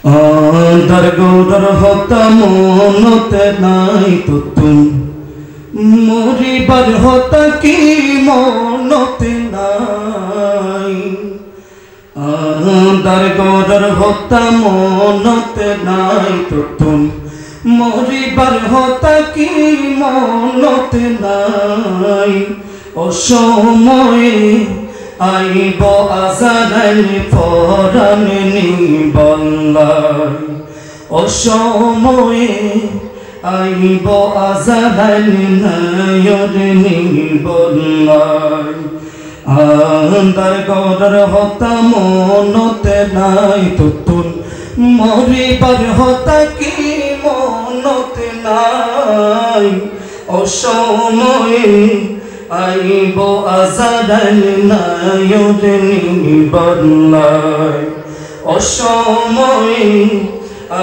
আন্ধার গৌরর হতা মনতে নাই তো তুম মরিবার হতা কি মনতে নাই। আন্ধার গৌরর হতা মনতে নাই তো তুম মরিবার হতা কি মনতে নাই। অসময়ে আইব আজারাইল পরাণ নিবল্লাই। অসময়ে আইব আজারাইল নয়ন নিবল্লাই। আন্ধার গড়র হতা মনতে নাই তো তুন মরিবার হতা কি মনতে নাই। অসময়ে আইব আজারাইল নয়ন নিবল্লাই। অসময়ে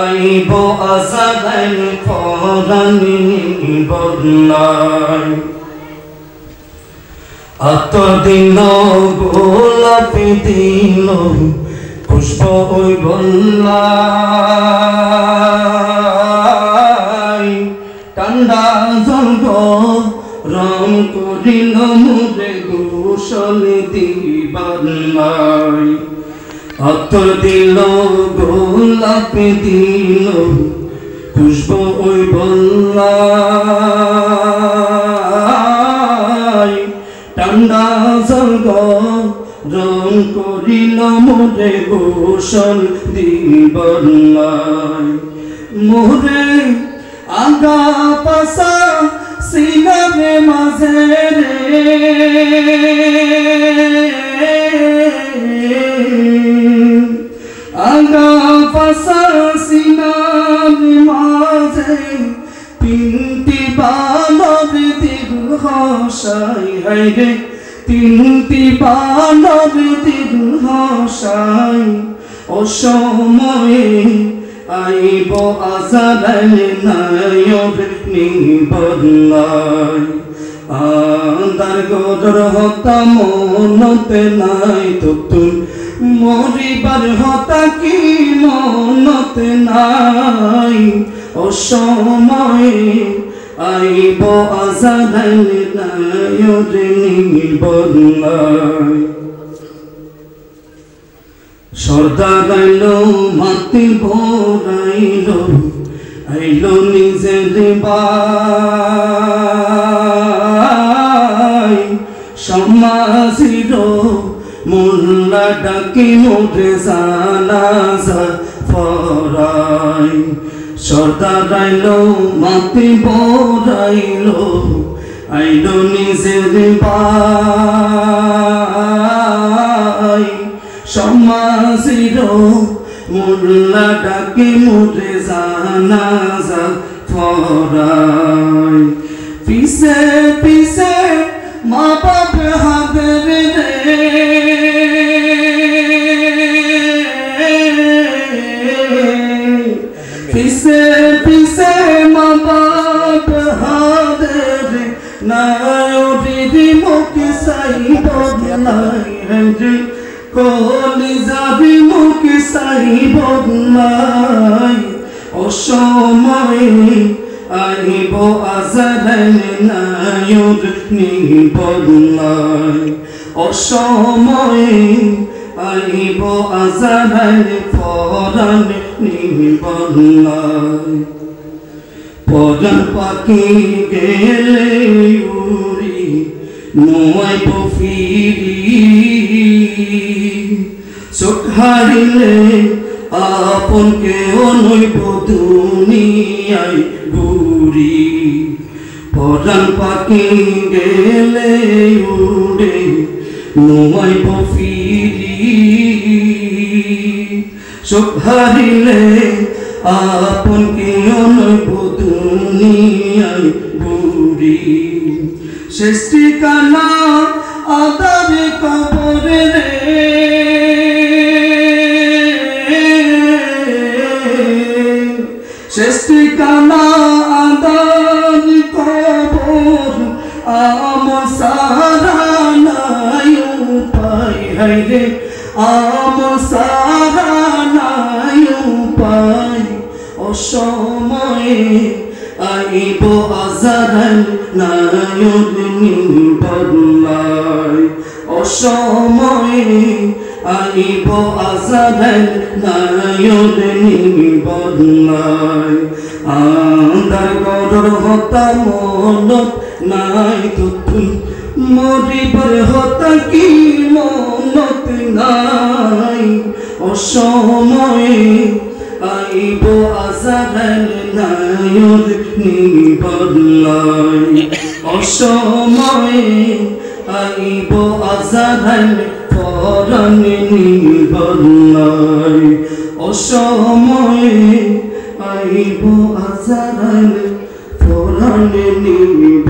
আইব আজারাইল পরাণ নিবল্লাই। আত দিল গোলাপি দিল পুষ্প ওই বল্লাই। ঠান্ডা জল রং করিল মুরে গোসল দিবার নাই। আত দিল গোলাপি দিল পুষ্প ওই বল্লাই। ঠান্ডা জল রং করিল মোরে গোসল দিবার নাই। মোরে আগা পাশা সিনারে মাঝে রে আগা পাশা সিনারে মাঝে তিনটি বানর দিল হাসাই। হায়রে তিনটি বানর দিল হাসাই। অসময়ে আইব আজারাইল নয়ন নিবল্লাই। আন্ধার গড়র হতা মনতে নাই তো তুন মরিবার হতা কি মনতে নাই। অসময়ে আইব আজারাইল নয়ন নিবল্লাই। সর্দার আইলো মাটি ভরাইলো আইলো নিজের বাই। সমাজির মোল্লা ডাকি মোরে জানাজা পড়াই। সর্দার আইলো মাটি ভরাইলো আইলো নিজের বাই। সমাজির মোল্লা ডাকে মোরে জানাজা পড়াই। পিছে পিছে মা বাপ হাদের রে পিছে পিছে মা বাপ হাদের নায়রি মুখ সাই বদলাই। কলি যাবি মুখ সাই বদলাই। অসময়ে আইব আজারাইল নয়ন নিবল্লাই। অসময়ে আইব আজারাইল পরাণ নিবল্লাই। পরাণ পাখি গেলে উড়ি নোয়াইব ফিরি। চোখ হারিলে আপন কেউ নইব দুনিয়ায় ঘুরি। পরাণ পাখি গেলে উড়ে নোয়াইব ফিরি। চোখ হারিলে আপন কেউ নইব দুনিয়ায় ঘুরি। শেষ ঠিকানা আদার কবরে রে শেষ ঠিকানা আদার কবর। আমার সারা নাই উপায়। হায়রে আমার সারা নাই উপায়। অসময়ে আইব আজারাইল নায়ক নিবদলায় অসময়ে আইব আজারাইল নায়ক নিবদলায় আন্ধার গড়র হতা মনত নাই তো তুই মরিবার হতা কি মনত নাই অসময়ে আইব আজারাইল নায়ক নিবদলায় অসময়ে আইব আজারাইল পরাণ নিবদলায় অসময়ে আইব আজারাইল পরাণ নিবদলায়